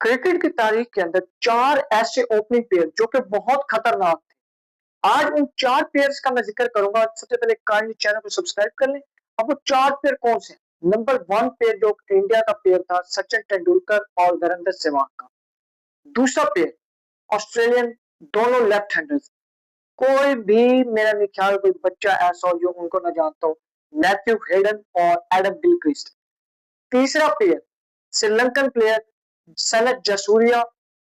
Cricket की तारीख के अंदर 4 ऐसे ओपनिंग पेयर जो कि बहुत खतरनाक थे। आज उन 4 पेयर्स का मैं ज़िक्र करूँगा। सबसे पहले काइंडली चैनल को सब्सक्राइब कर लें। अब वो 4 पेयर कौन से हैं? नंबर 1 पेयर जो इंडिया का पेयर था सचिन तेंदुलकर और वीरेंद्र सहवाग का। दूसरा पेयर ऑस्ट्रेलियन, दोनों लेफ्ट हैंडर्स। कोई भी मेरा नहीं ख्याल कोई बच्चा ऐसा हो जो उनको ना जानता हो। मैथ्यू हेडन और एडम गिलक्रिस्ट। तीसरा player Sri Lankan player Sanath Jayasuriya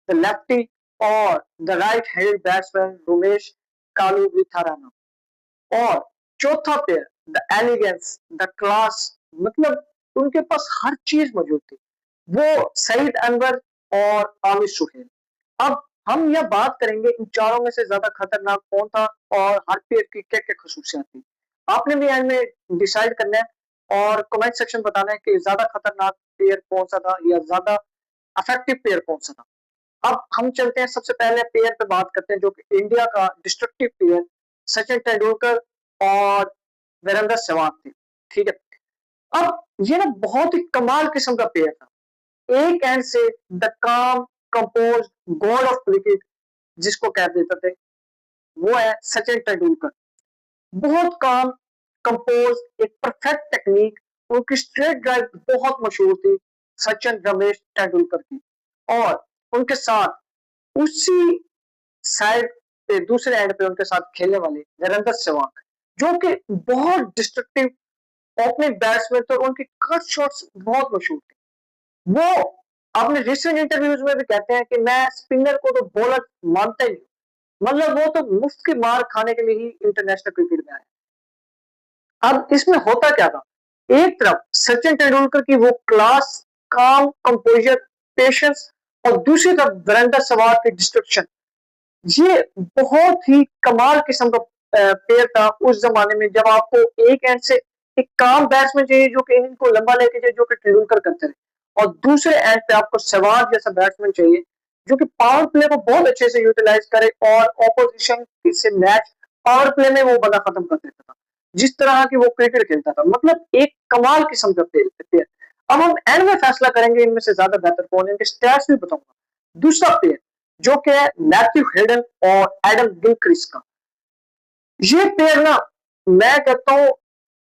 the lefty और the right handed batsman Romesh Kaluwitharana. और चौथा player the elegance the class, मतलब उनके पास हर चीज मौजूद थी, वो सईद अनवर और आमिर सुहेल। अब हम यह बात करेंगे इन चारों में से ज्यादा खतरनाक कौन था और हर प्लेयर की क्या क्या खसूसियात थी। आपने भी एंड में डिसाइड करना है और कमेंट सेक्शन बताना है कि ज्यादा खतरनाक प्लेयर कौन सा था या ज्यादा इफेक्टिव प्लेयर कौन सा था। अब हम चलते हैं सबसे पहले प्लेयर पे बात करते हैं जो कि इंडिया का डिस्ट्रक्टिव प्लेयर सचिन तेंदुलकर और वीरेंद्र सहवाग थे। ठीक है। अब ये ना बहुत ही कमाल किस्म का प्लेयर था। एक एंड से द काम कंपोज गॉड ऑफ क्रिकेट जिसको कह देते थे, वो है सचिन तेंदुलकर। बहुत काम, कंपोज, एक परफेक्ट टेक्निक। उनकी स्ट्रेट ड्राइव बहुत मशहूर थी सचिन रमेश तेंदुलकर की। और उनके साथ उसी साइड पे दूसरे एंड पे उनके साथ खेलने वाले वीरेंद्र सहवाग जो कि बहुत डिस्ट्रक्टिव ओपनिंग बैट्समैन थे और उनके कट शॉट्स बहुत मशहूर थे। वो अपने रिसेंट इंटरव्यूज में भी कहते हैं कि मैं स्पिनर को तो बॉलर मानता ही नहीं, मतलब वो तो मुफ्त की मार खाने के लिए ही इंटरनेशनल क्रिकेट में आए। अब इसमें होता क्या था, एक तरफ सचिन तेंदुलकर की वो क्लास, काम, कंपोजर, पेशेंस, और दूसरी तरफ वीरेंद्र सहवाग की डिस्ट्रक्शन। ये बहुत ही कमाल किस्म का प्लेयर था उस जमाने में जब आपको एक एंड से एक काम बैट्समैन चाहिए जो कि इनको लंबा लेके जाए, जो कि तेंदुलकर करते रहे, और दूसरे एंड पे आपको सहवाग जैसा बैट्समैन चाहिए जो कि पावर प्ले को बहुत अच्छे से यूटिलाइज करे और ऑपोजिशन से मैच पावर प्ले में वो बंदा खत्म कर देता था जिस तरह की वो क्रिकेट खेलता था। मतलब एक कमाल किस्म का प्लेयर। अब हम एंड में फैसला करेंगे इनमें से ज्यादा बेहतर कौन है, इनके स्टैट्स भी बताऊंगा। दूसरा प्लेयर जो कि है मैथ्यू हेडन और एडम गिलक्रिस्ट का। ये प्लेयर ना, मैं कहता हूँ,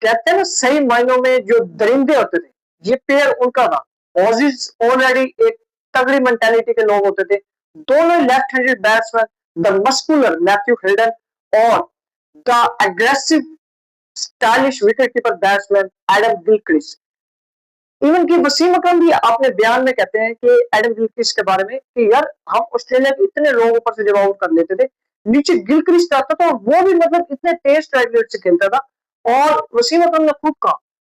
कहते हैं ना सही मायनों में जो दरिंदे होते थे, ये प्लेयर उनका था। ऑजीज ऑलरेडी एक तगड़ी मेंटालिटी के लोग होते थे। दोनों left handed batsman, the muscular Matthew Hayden और the aggressive stylish wicket keeper batsman Adam Gilchrist. Even कि वसीम अकरम भी अपने बयान में कहते हैं कि एडम गिलक्रिस्ट के बारे में कि यार हम ऑस्ट्रेलिया के इतने लोगों ऊपर से जब आउट कर लेते थे, नीचे गिलक्रिस्ट आता था और वो भी मतलब इतने तेज स्ट्राइक रेट से खेलता था। और वसीम अकरम ने खुद कहा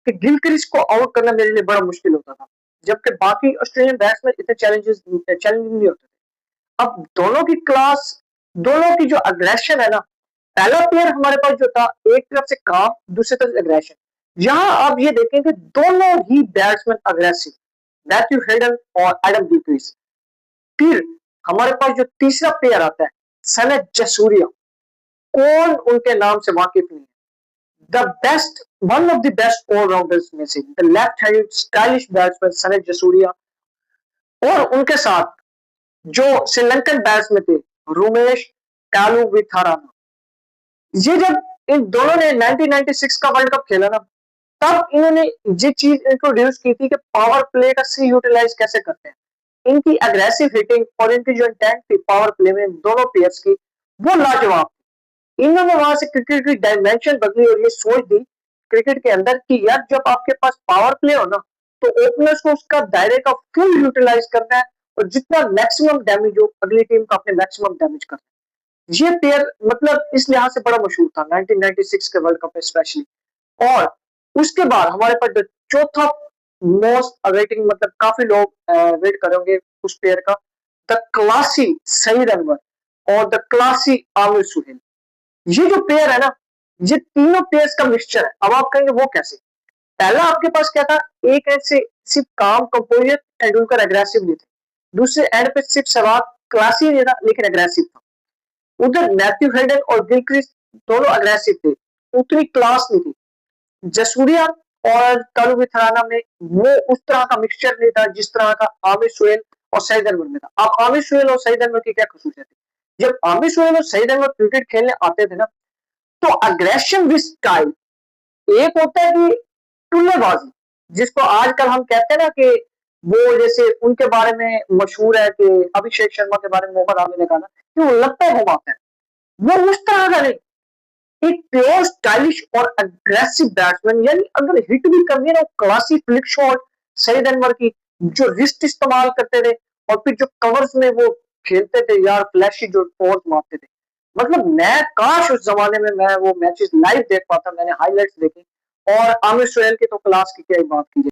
कि गिलक्रिस्ट को आउट करना मेरे लिए बड़ा मुश्किल होता था, जबकि बाकी ऑस्ट्रेलियन बैट्समैन इतने चैलेंजिंग नहीं होते। अब दोनों की क्लास, दोनों की जो अग्रेशन है ना, पहला प्लेयर हमारे पास जो था एक तरफ से काम, दूसरी तरफ अग्रेशन। यहां आप ये देखें कि दोनों ही बैट्समैन अग्रेसिव, मैथ्यू हेडन और एडम गिलक्रिस्ट। फिर हमारे पास जो तीसरा प्लेयर आता है सनत जसूरिया, कौन उनके नाम से वाकिफ नहीं है। The best, one of the best allrounders में से the left handed stylish batsman Sanath Jayasuriya, और उनके साथ जो श्रीलंकन बैट्समैन थे रुमेश कालुविथाराना। ये जब इन दोनों ने 1996 का वर्ल्ड कप खेला ना, तब इन्होंने ये चीज इंट्रोड्यूस की थी कि पावर प्ले का सही यूटिलाइज कैसे करते हैं। इनकी अग्रेसिव हिटिंग और इनकी जो इंटेंट थी पावर प्ले में दोनों प्लेयर्स की, वो लाजवाब। इन्होंने वहां से क्रिकेट की डायमेंशन बदली और ये सोच दी क्रिकेट के अंदर कि यार जब आपके पास पावर प्ले हो ना, तो ओपनर्स को उसका दायरे का फुल यूटिलाइज करना है और जितना मैक्सिमम डैमेज हो अगली टीम का अपने मैक्सिमम डैमेज करना है। ये प्लेयर मतलब इस लिहाज से बड़ा मशहूर था 1996 के वर्ल्ड कप में स्पेशली। और उसके बाद हमारे पास जो चौथा मोस्ट अवेटिंग, मतलब काफी लोग वेट करेंगे उस प्लेयर का, द क्लासी सईद अनवर और द क्लासी आमिर सुहेल। ये जो प्लेयर है ना, ये तीनों प्लेयर्स का मिक्सचर है। अब आप कहेंगे वो कैसे। पहला आपके पास क्या था, एक एंड से सिर्फ काम, कंपोजर, तेंदुलकर अग्रेसिव नहीं थे। दूसरे एंड पे सिर्फ सहवाग क्लासी नहीं था लेकिन अग्रेसिव था। उधर मैथ्यू हेडन और गिलक्रिस्ट दोनों अग्रेसिव थे, उतनी क्लास नहीं थी। जसूरिया और कालुविथाराना में वो उस तरह का मिक्सचर नहीं था जिस तरह का आमिर सुहेल और सईद अनवर में था। अब आमिर सुहेल और सईद अनवर की क्या खसूसियत थी? जब आमिर सुहेल और सईद अनवर क्रिकेट खेलने आते थे ना, तो अग्रेशन विद स्टाइल, एक होता है कि टुल्लेबाजी, जिसको आजकल हम कहते हैं ना कि वो जैसे उनके बारे में मशहूर है कि अभिषेक शर्मा के बारे में मोहम्मद आमिर ने कहा ना कि वो लपे घुमाते हैं, वो उस तरह का नहीं, एक प्योर स्टाइलिश और अग्रेसिव बैट्समैन, यानी अगर हिट भी करनी है ना, classy flick shot Saeed Anwar की, जो रिस्ट इस्तेमाल करते थे और फिर जो कवर्स में वो खेलते थे यार, फ्लैशी जो फोर्स मारते थे, मतलब मैं काश उस जमाने में मैं वो मैचेस लाइव देख पाता, मैंने हाइलाइट्स देखे। और आमिर सुहेल की तो क्लास की क्या ही बात की जाए।